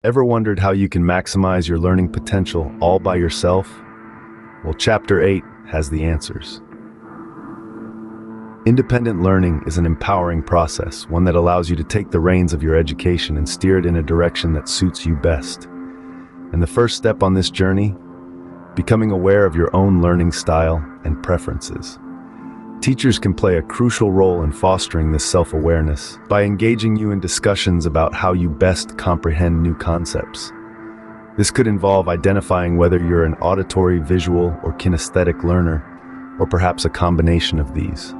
Ever wondered how you can maximize your learning potential all by yourself? Well, Chapter 8 has the answers. Independent learning is an empowering process, one that allows you to take the reins of your education and steer it in a direction that suits you best. And the first step on this journey? Becoming aware of your own learning style and preferences. Teachers can play a crucial role in fostering this self-awareness by engaging you in discussions about how you best comprehend new concepts. This could involve identifying whether you're an auditory, visual, or kinesthetic learner, or perhaps a combination of these.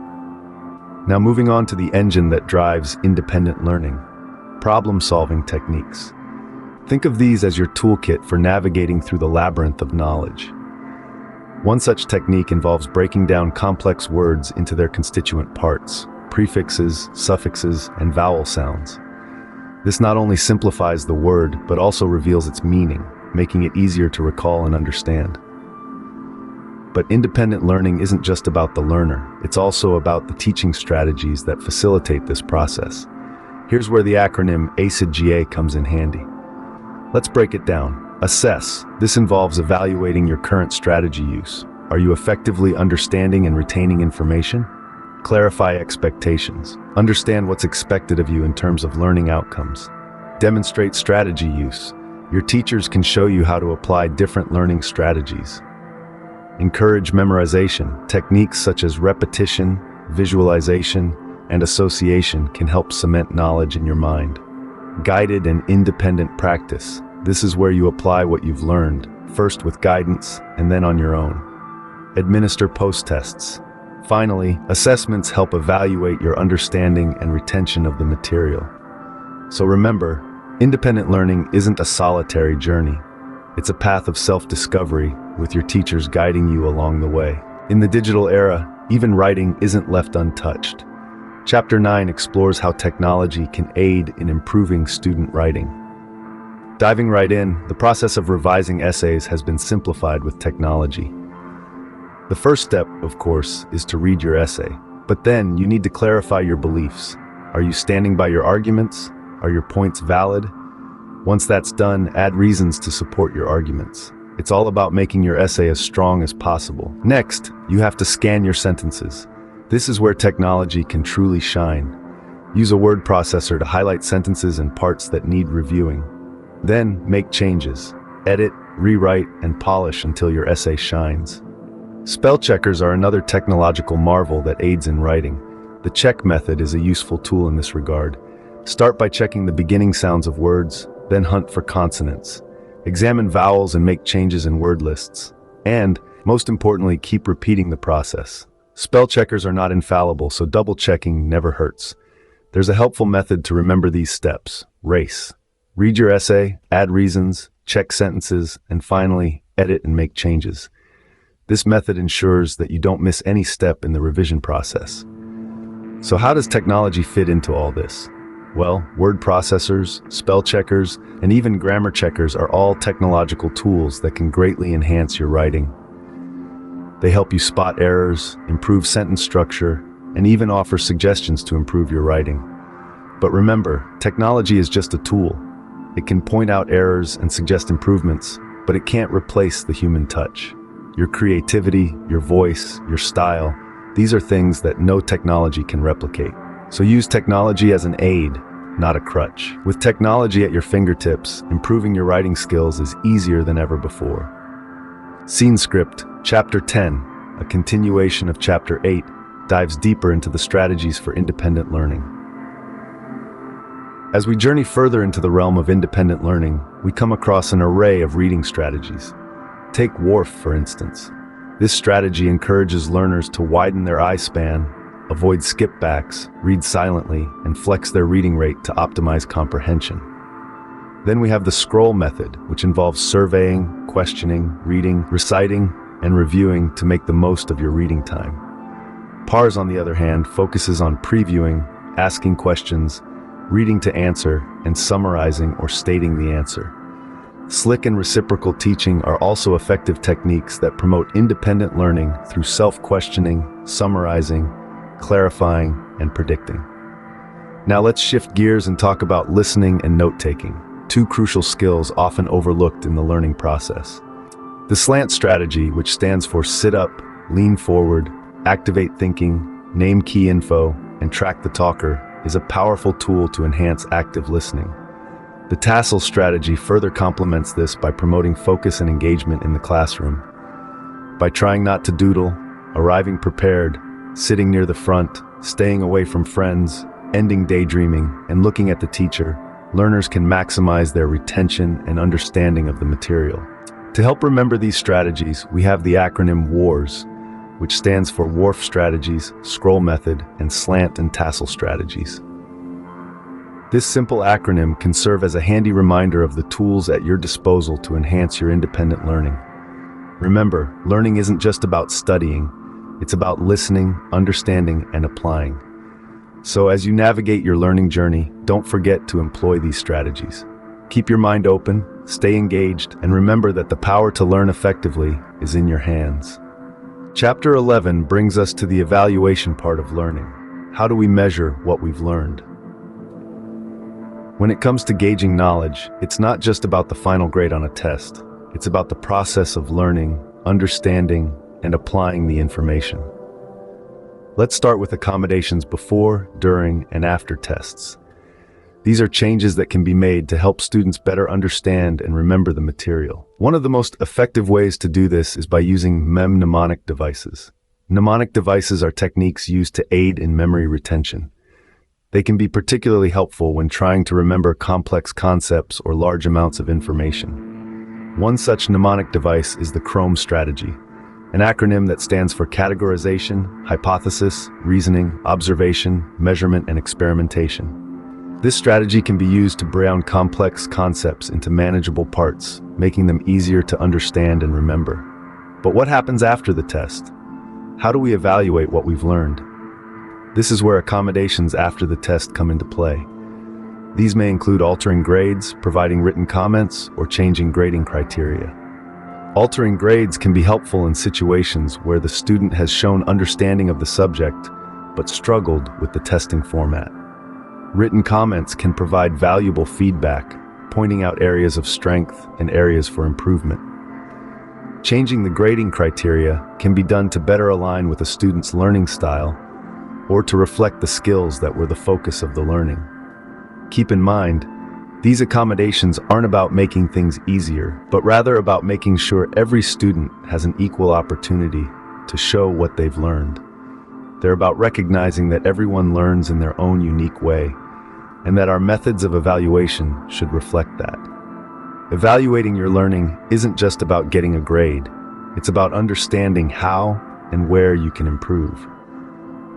Now moving on to the engine that drives independent learning, problem-solving techniques. Think of these as your toolkit for navigating through the labyrinth of knowledge. One such technique involves breaking down complex words into their constituent parts, prefixes, suffixes, and vowel sounds. This not only simplifies the word, but also reveals its meaning, making it easier to recall and understand. But independent learning isn't just about the learner, it's also about the teaching strategies that facilitate this process. Here's where the acronym ACID-GA comes in handy. Let's break it down. Assess. This involves evaluating your current strategy use. Are you effectively understanding and retaining information? Clarify expectations. Understand what's expected of you in terms of learning outcomes. Demonstrate strategy use. Your teachers can show you how to apply different learning strategies. Encourage memorization. Techniques such as repetition, visualization, and association can help cement knowledge in your mind. Guided and independent practice. This is where you apply what you've learned, first with guidance and then on your own. Administer post-tests. Finally, assessments help evaluate your understanding and retention of the material. So remember, independent learning isn't a solitary journey. It's a path of self-discovery, with your teachers guiding you along the way. In the digital era, even writing isn't left untouched. Chapter 9 explores how technology can aid in improving student writing. Diving right in, the process of revising essays has been simplified with technology. The first step, of course, is to read your essay. But then, you need to clarify your beliefs. Are you standing by your arguments? Are your points valid? Once that's done, add reasons to support your arguments. It's all about making your essay as strong as possible. Next, you have to scan your sentences. This is where technology can truly shine. Use a word processor to highlight sentences and parts that need reviewing. Then, make changes. Edit, rewrite, and polish until your essay shines. Spell checkers are another technological marvel that aids in writing. The check method is a useful tool in this regard. Start by checking the beginning sounds of words, then hunt for consonants. Examine vowels and make changes in word lists. And, most importantly, keep repeating the process. Spell checkers are not infallible, so double-checking never hurts. There's a helpful method to remember these steps. RACE. Read your essay, add reasons, check sentences, and finally, edit and make changes. This method ensures that you don't miss any step in the revision process. So how does technology fit into all this? Well, word processors, spell checkers, and even grammar checkers are all technological tools that can greatly enhance your writing. They help you spot errors, improve sentence structure, and even offer suggestions to improve your writing. But remember, technology is just a tool. It can point out errors and suggest improvements, but it can't replace the human touch. Your creativity, your voice, your style, these are things that no technology can replicate. So use technology as an aid, not a crutch. With technology at your fingertips, improving your writing skills is easier than ever before. Scene Script, Chapter 10, a continuation of Chapter 8, dives deeper into the strategies for independent learning. As we journey further into the realm of independent learning, we come across an array of reading strategies. Take WARF, for instance. This strategy encourages learners to widen their eye span, avoid skip-backs, read silently, and flex their reading rate to optimize comprehension. Then we have the scroll method, which involves surveying, questioning, reading, reciting, and reviewing to make the most of your reading time. PARS, on the other hand, focuses on previewing, asking questions, reading to answer, and summarizing or stating the answer. Slick and reciprocal teaching are also effective techniques that promote independent learning through self-questioning, summarizing, clarifying, and predicting. Now let's shift gears and talk about listening and note-taking. two crucial skills often overlooked in the learning process. The SLANT strategy, which stands for sit up, lean forward, activate thinking, name key info, and track the talker, is a powerful tool to enhance active listening. The TASSEL strategy further complements this by promoting focus and engagement in the classroom. By trying not to doodle, arriving prepared, sitting near the front, staying away from friends, ending daydreaming, and looking at the teacher, learners can maximize their retention and understanding of the material. To help remember these strategies, we have the acronym WARS, which stands for WARF strategies, scroll method, and SLANT and TASSEL strategies. This simple acronym can serve as a handy reminder of the tools at your disposal to enhance your independent learning. Remember, learning isn't just about studying, it's about listening, understanding, and applying. So as you navigate your learning journey, don't forget to employ these strategies. Keep your mind open, stay engaged, and remember that the power to learn effectively is in your hands. Chapter 11 brings us to the evaluation part of learning. How do we measure what we've learned? When it comes to gauging knowledge, it's not just about the final grade on a test. It's about the process of learning, understanding, and applying the information. Let's start with accommodations before, during, and after tests. These are changes that can be made to help students better understand and remember the material. One of the most effective ways to do this is by using mnemonic devices. Mnemonic devices are techniques used to aid in memory retention. They can be particularly helpful when trying to remember complex concepts or large amounts of information. One such mnemonic device is the CHROME strategy, an acronym that stands for categorization, hypothesis, reasoning, observation, measurement, and experimentation. This strategy can be used to break down complex concepts into manageable parts, making them easier to understand and remember. But what happens after the test? How do we evaluate what we've learned? This is where accommodations after the test come into play. These may include altering grades, providing written comments, or changing grading criteria. Altering grades can be helpful in situations where the student has shown understanding of the subject, but struggled with the testing format. Written comments can provide valuable feedback, pointing out areas of strength and areas for improvement. Changing the grading criteria can be done to better align with a student's learning style or to reflect the skills that were the focus of the learning. Keep in mind, these accommodations aren't about making things easier, but rather about making sure every student has an equal opportunity to show what they've learned. They're about recognizing that everyone learns in their own unique way, and that our methods of evaluation should reflect that. Evaluating your learning isn't just about getting a grade. It's about understanding how and where you can improve.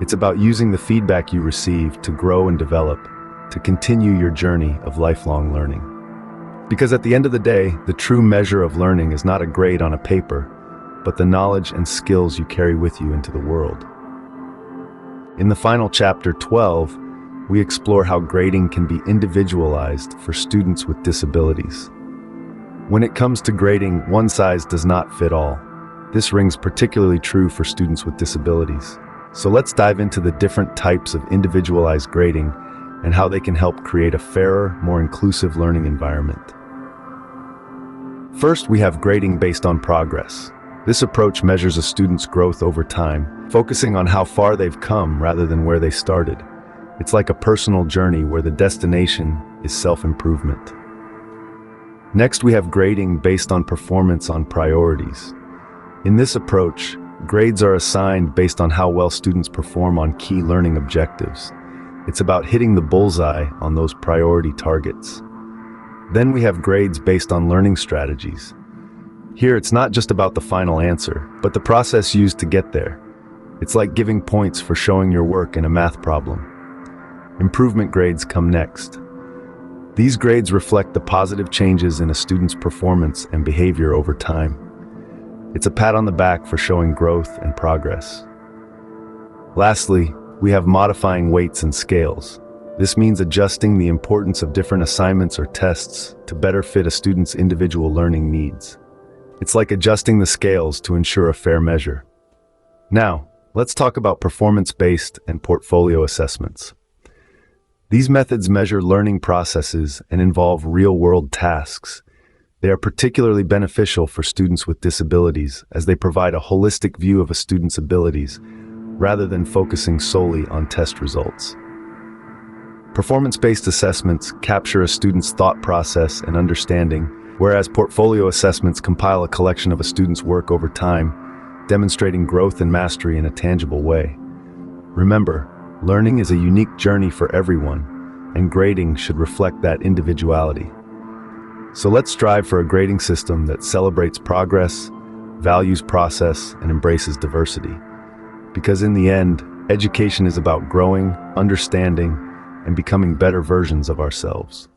It's about using the feedback you receive to grow and develop, to continue your journey of lifelong learning. Because at the end of the day, the true measure of learning is not a grade on a paper, but the knowledge and skills you carry with you into the world. In the final chapter 12, we explore how grading can be individualized for students with disabilities. When it comes to grading, one size does not fit all. This rings particularly true for students with disabilities. So let's dive into the different types of individualized grading and how they can help create a fairer, more inclusive learning environment. First, we have grading based on progress. This approach measures a student's growth over time, focusing on how far they've come rather than where they started. It's like a personal journey where the destination is self-improvement. Next, we have grading based on performance on priorities. In this approach, grades are assigned based on how well students perform on key learning objectives. It's about hitting the bullseye on those priority targets. Then we have grades based on learning strategies. Here, it's not just about the final answer, but the process used to get there. It's like giving points for showing your work in a math problem. Improvement grades come next. These grades reflect the positive changes in a student's performance and behavior over time. It's a pat on the back for showing growth and progress. Lastly, we have modifying weights and scales. This means adjusting the importance of different assignments or tests to better fit a student's individual learning needs. It's like adjusting the scales to ensure a fair measure. Now, let's talk about performance-based and portfolio assessments. These methods measure learning processes and involve real-world tasks. They are particularly beneficial for students with disabilities as they provide a holistic view of a student's abilities rather than focusing solely on test results. Performance-based assessments capture a student's thought process and understanding, whereas portfolio assessments compile a collection of a student's work over time, demonstrating growth and mastery in a tangible way. Remember, learning is a unique journey for everyone, and grading should reflect that individuality. So let's strive for a grading system that celebrates progress, values process, and embraces diversity. Because in the end, education is about growing, understanding, and becoming better versions of ourselves.